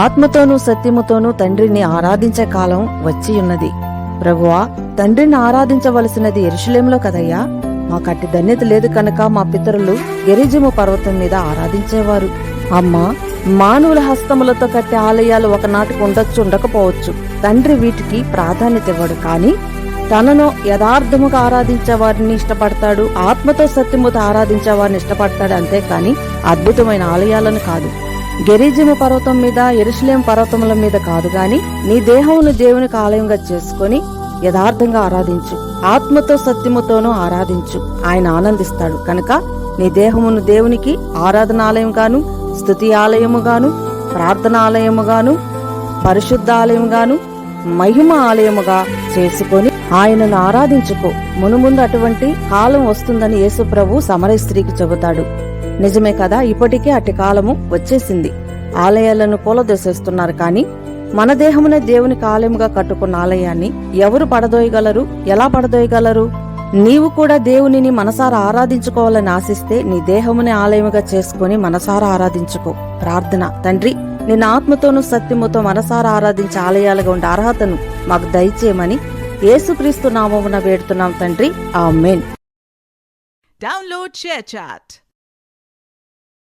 ఆత్మతోనూ సత్యముతోనూ తండ్రిని ఆరాధించే కాలం వచ్చియున్నది. ప్రభువా, తండ్రిని ఆరాధించవలసినది యెరూషలేములో కదయ్యా. మాకట్టి ధన్యత లేదు కనుక మా పితరులు గెరిజిము పర్వతం మీద ఆరాధించేవారు. అమ్మా, మానవుల హస్తములతో కట్టే ఆలయాలు ఒకనాటికి ఉండొచ్చు, ఉండకపోవచ్చు. తండ్రి వీటికి ప్రాధాన్యత ఇవ్వడు, కాని తనను యథార్థముగా ఆరాధించే వారిని ఇష్టపడతాడు, ఆత్మతో సత్యముతో ఆరాధించే వారిని ఇష్టపడతాడు. అంతేకాని అద్భుతమైన ఆలయాలను కాదు. గెరిజిము పర్వతం మీద, యెరూషలేం పర్వతముల మీద కాదు గాని నీ దేహమును దేవునికి ఆలయంగా చేసుకుని యథార్థంగా ఆరాధించు, ఆత్మతో సత్యముతోనూ ఆరాధించు. ఆయన ఆనందిస్తాడు. కనుక నీ దేహమును దేవునికి ఆరాధనాలయంగాను, స్తుతి ఆలయముగాను, ప్రార్థనాలయముగాను, పరిశుద్ధ ఆలయముగాను, మహిమ ఆలయముగా చేసుకొని ఆయనను ఆరాధించుకో. మునుముందు అటువంటి కాలం వస్తుందని యేసు ప్రభు సమరయ స్త్రీకి చెబుతాడు. నిజమే కదా, ఇప్పటికే అట్టి కాలము వచ్చేసింది. ఆలయాలను కూలదోసేస్తున్నారు, కాని మన దేహమునే దేవునికి ఆలయముగా కట్టుకున్న ఆలయాన్ని ఎవరు పడదోయగలరు? ఎలా పడదోయగలరు? నీవు కూడా దేవునిని మనసారా ఆరాధించుకోవాలని ఆశిస్తే నీ దేహమునే ఆలయముగా చేసుకుని మనసారా ఆరాధించుకో. ప్రార్థన: తండ్రి, నిన్న ఆత్మతోనూ సత్యముతో మనసారా ఆరాధించే ఆలయాలుగా ఉండే అర్హతను మాకు దయచేయమని యేసుక్రీస్తు నామమున వేడుతున్నాం తండ్రి. ఆమేన్. Download ShareChat.